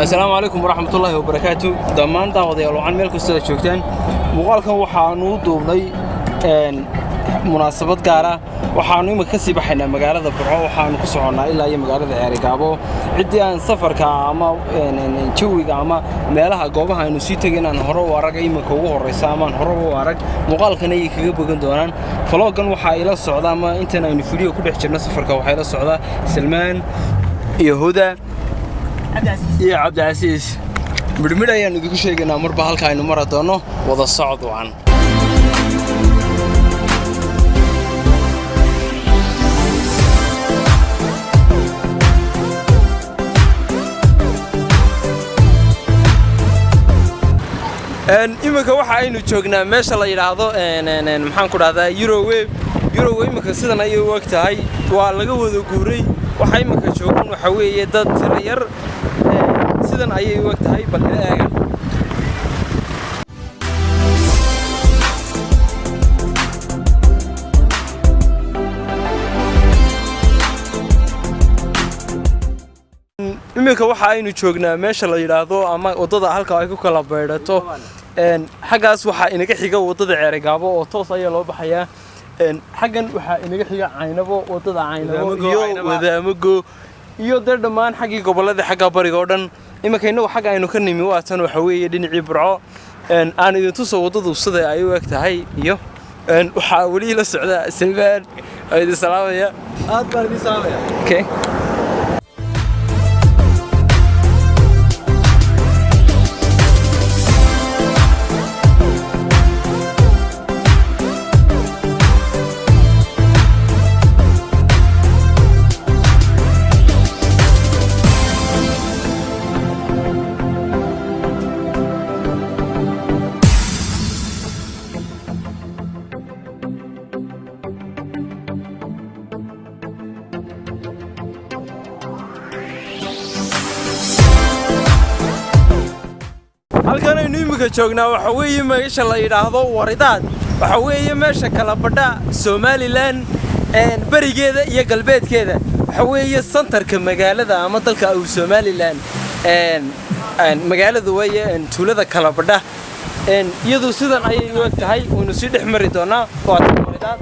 السلام عليكم ورحمة الله وبركاته. دمان دعوة الله عن ملك استاذ شوكتان مقالكم وحانو دوبني مناسبات قارة وحانو مكسي بحنا مقالة برعو وحانو كسرنا إلا أي مقالة عريقابو عدي عن سفر كعما نشوي كعما مالها جوابها إنه سيتجنا نهرو ورق أي مكوه الرسامة نهرو ورق مقال كان يكيب بجندوران فلو كان وحايل السعودة ما إنتنا نفيديو كل حجرنا سفر كوحايل السعودة سلمان يهودا يا عبد العزيز برميلا يعني ديكو شيغنا مربا halka aynu mar doono wada socod wacan imika waxa aynu joognaa meesha la yiraahdo maxaan ku dhahdaa Eurowave imika sidan ay u waqtahay waa laga wada guuray waxa imika joogan waxa weeye dad tiro yar sidan ayay u waqtahay bal eega imika waxa aynu joognaa meesha la yiraahdo ama wadada halka ay ku kala beerato xagaas waxa inaga xiga wadada Ceerigaabo oo toos ayaa loo baxayaa xagan waxa inaga xiga Caynabo wadada Caynabo iyo Wadaamago iyo dhammaan xaqii gobolada xaga bariga oo dhan imika inuu xaq aynu ka nimi waa tan waxa weeye dhinacii Burco aan idin tuso wadadu sida ay u egtahay iyo waxa wali la socda Silbaan aydi salaamaya aad baan idin salaamaya okay halkan aynu imika joognaa waxa weeye meesha la yiraahdo Waridaad waxa weeye meesha kala badha Somaliland barigeeda iyo galbeedkeeda waxa weeye centerka magaalada ama dalka Somaliland magaalada weeye tuulada kala badha iyadoo sidan ayay u egtahay oo si dhex mari doona waa Waridaad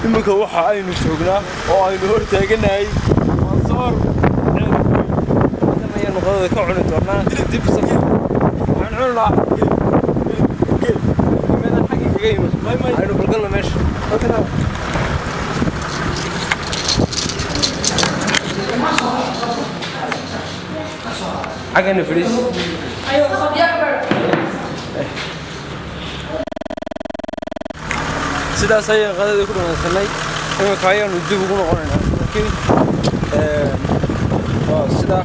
imika waxa aynu joognaa oo aynu hor taaganahay Mansoor aynu qodada ka cuni doonaa dib waxaan cunaa meedan xaqi kaga yimid aynu balgalna meesha xaqana firiis ayo sidaas ayaan qadada ku dhamaysanay imika ayaan dib ugu noqonaynaa laakiin waa sida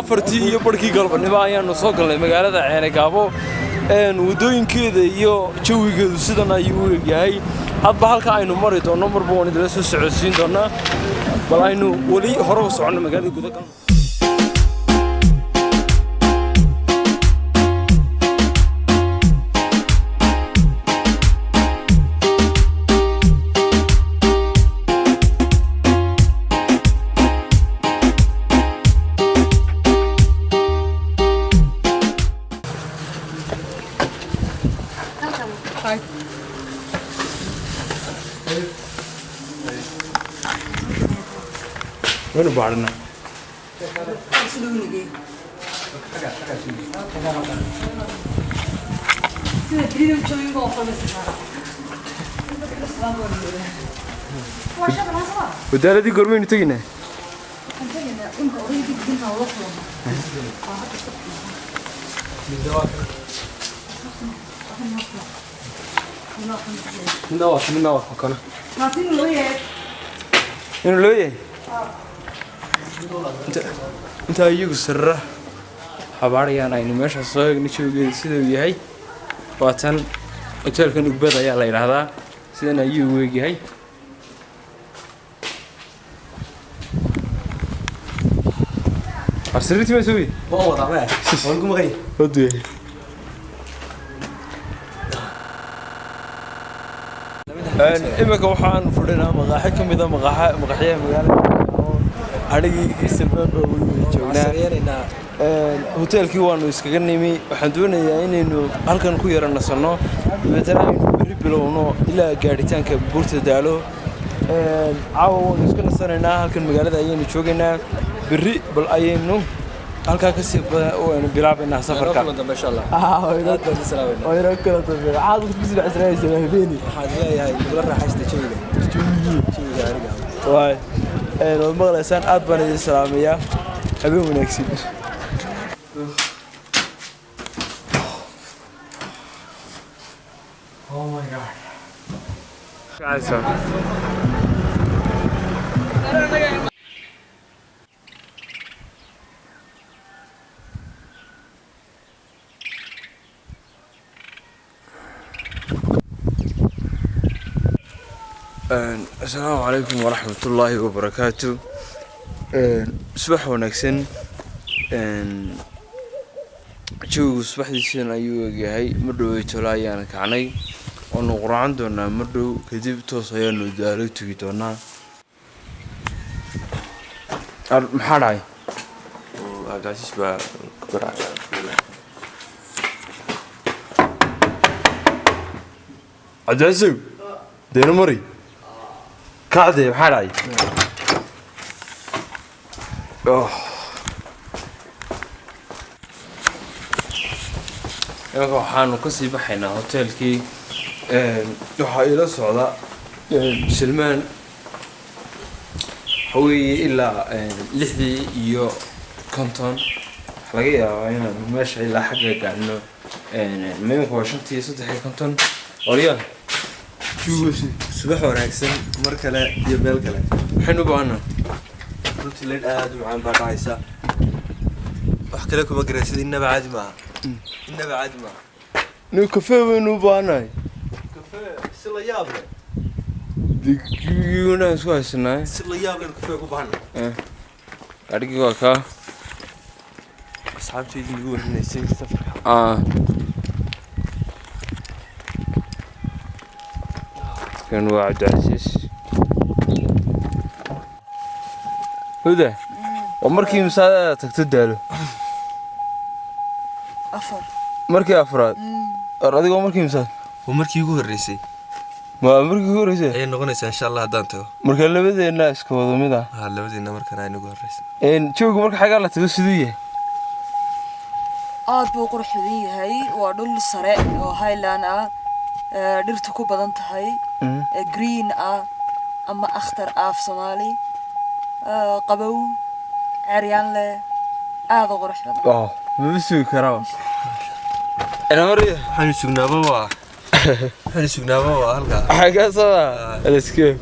afartii iyo barhkii galbanimo ayaanu soo galnay magaalada Ceerigaabo wadooyinkeeda iyo jawigeedu sidan ayuu u egyahay hadba halka aynu mari doono marba waan idila soo socodsiin doonaa bal aynu weli hore u soconno magaalada gudaha وين بعدنا؟ ودارة دي قرمين تجينا. من دواء حكنا. ناسين لويه. انت ايغو سره xabaarayaan aynu meesha soo eegno joogay sidoo yahay waatan hotelkan ugbad ayaa la yiraahdaa sidana ayuu weegahay asirti ma soo wada ma waan ku maqay hodwe imaka waxaan fudhinaa maqaaxi kamid ah maqaaxiyaha magaalada adhigii Silmaan oo joognaa hotelkii waanu iskaga nimi waxaan doonayaa inaynu halkan ku yara nasano dadana aynu bari bilowno ilaa gaaritaanka buurta daalo caawa waanu iska nasanaynaa halkan magaalada ayaynu joogaynaa bari bal ayaynu halkaa ka sii bilaabaynaa safarka insha Allah wayna kala dambe waxaad ku sii baxsanaysaa habeeni waxaad leeyahay la raaxaysta jawiga ariga waay maqlaysaan aad baan idin salaamayaa habeen wanaagsan oh my god guys السلام عليكم ورحمة الله وبركاته صباح ونكسن جو صباح ديسين أيوة جاي مدو يتلاقي أنا كعني ونقرأ عندنا مدو كذب توصيان ودارو تجيتونا محراي وأجازيش بكرة أجازيو دينا مري كعدي محراي waxaanu ka sii baxaynaa hotelkii waxa ila socda Silmaan hooyay ilaa 6 iyo 50 laga yaabaa inaan meesha ilaa xagga gaarno meeyanka waa 5 iyo 3 oriyal subax wanaagsan mar kale iyo meel kale waxaynu baahnaa runtii leed aad u macaan baa dhacaysa wax kale kuma garaysid inaba caadi maaha inaba caadi maaha nu kafee waynu baahnay kafee si la yaab leh digiyuna isku haysanaa si la yaab leh kafee ku baahnay adigi waa ka asxaabtaydi ugu wanaysay safarka كان واحد عزيز هدى ومركي مساعدة تكتداله أفر مركي أفراد أرادي ومركي مساعدة ومركي يقول الرئيسي ما مركي يقول الرئيسي أي نغنيس إن شاء الله دانتو مركي اللي بدي الناس كوضو ميدا اللي بدي إنه مركي ناي نقول الرئيسي إن شوك مركي حاجة لا تقول سدوية بو قرح ذي هاي وادول السراء وهاي لانا dhirtu ku badan tahay green ama akhtar af Soomaali qabow عريان له هذا قرح هذا ما بيسوي كرام أنا مريء حنسوقنا بابا حنسوقنا بابا هلقا حاجة صلا الاسكيب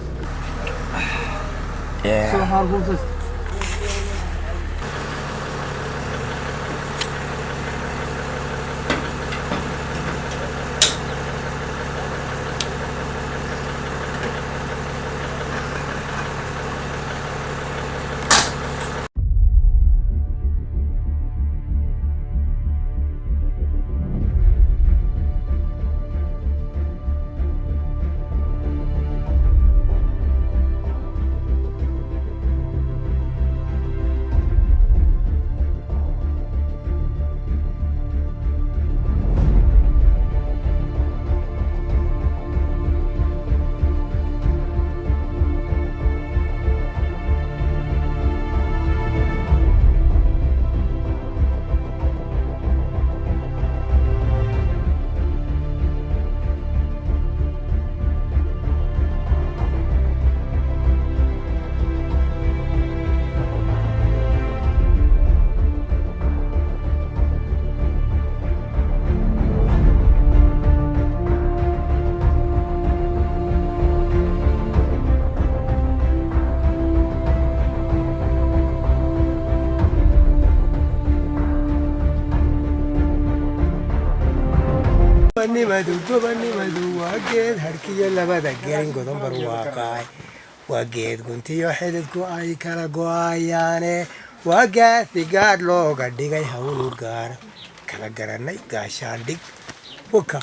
gobonnimadu waa geed harkiyo labada gelin godan barwaaqaay waa geed guntiyo xididku ay kala go'ayaane waa gaasi gaadh looga dhigay hawlu gaar kala garanay gaashaandhig waka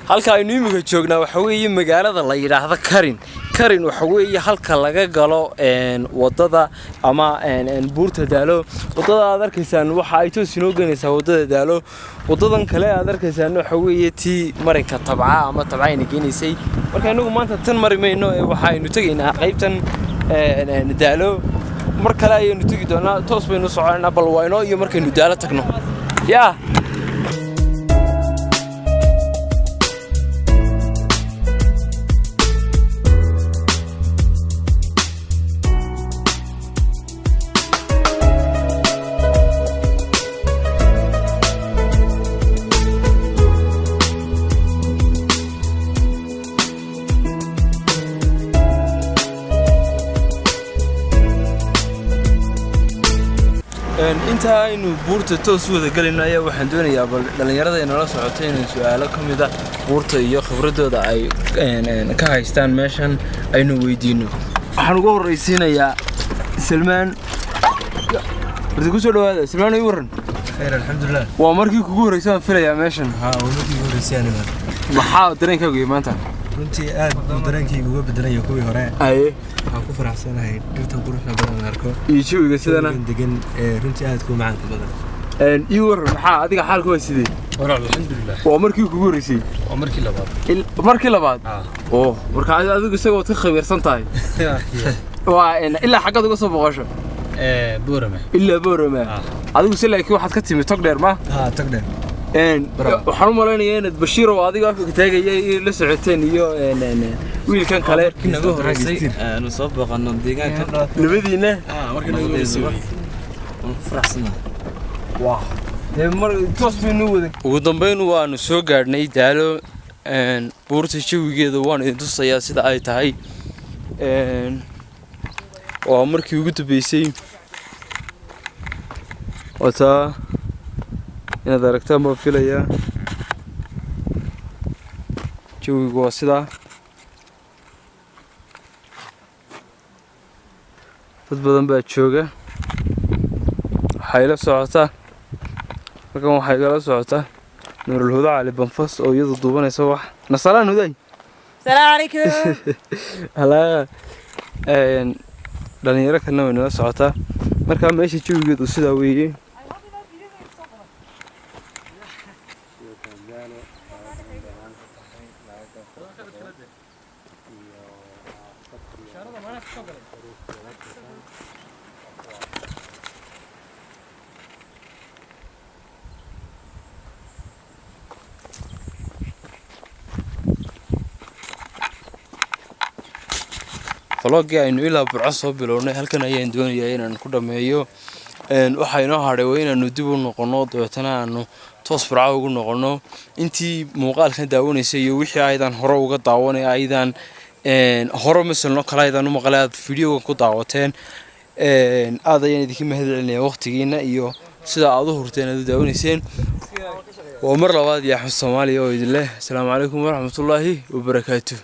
halka aynu imika joognaa waxa weeye magaalada la yiraahdo karin waxa weeye halka laga galo wadada ama buurta daalo wadada aad arkaysaan waxa ay toos inoo geynaysaa wadada daalo wadadan kale aad arkaysaan waxa weeye tii marinka tabca ama tabcayna geenaysay marka inagu maanta tan marimayno waxa aynu tagaynaa qaybtan daalo mar kale ayaynu tagi doonaa toos baynu soconaynaa bal wayno iyo markaynu daalo tagno yaa inta aynu buurta toos wada galayno ayaa waxaan doonayaa bal dhalinyarada inala socotay inay su'aalo ka mid ah buurta iyo khibradooda ay ka haystaan meeshan aynu weydiino waxaan ugu horreysiinayaa Salmaan wardi ku soo dhawaada Salmaan ay waran khayr alxamdulillah waa markii kugu horeysay aan filayaa meeshan waa markii ugu horeysay aniga maxaa dareenkaagu maanta runtii aad buu dareenkaygu uga bedelaya kuwii hore aye waxaan ku faraxsanahay dhirtan quruxda badan arko iyo jawiga sidana degan runtii aad ku macaan badan iyo waran maxaa adiga xaalku waa sidee alxamdulillah waa markii kugu horeysay waa markii labaad oo marka adigu isagoo ka khabiirsan tahay waa ilaa xagad uga soo boqosho boorama ilaa boorama adigu si laakiin waxaad ka timi tog dheer ma tog dheer waxaan u malaynayaa inaad Bashiir oo adiga afka taagayay la socoteen iyo wiilkan kale nagu horeysay aanu soo booqano deegaanka labadiina markii nagu horeysay waan faraxsanahay waa mar toos baynu wada ugu dambeyn waanu soo gaadhnay daalo buurta jawigeeda waan idin tusayaa sida ay tahay waa markii ugu dambeysay wata inaad aragtaan baan filayaa jawigu waa sidaa dad badan baa jooga waxay la socotaa halkan waxay igala socotaa Nuurul Huda Cali Banfas oo iyadu duubanaysa wax nasalaan huday السلام عليكم hala dhalinyaro kalena way nala socotaa marka meesha jawigeedu sidaa weeye vlog aynu ilaa Burco soo bilownay halkan ayaan doonayaa inaan ku dhameeyo waxa inoo hadhay waa inaanu dib u noqono dootana aanu toos Burco ugu noqono intii muuqaalkan daawanaysay iyo wixii aydan hore uga daawanay aydan hore misalno kala aydan u maqlaad video ku daawateen aad ayaan idinka mahadcelinayaa waqtigiina iyo sida aad u hurteen aad daawanayseen waa mar labaad ya Axmed Soomaaliya oo idin leh assalaamu calaykum waraxmatullaahi wabarakaatuh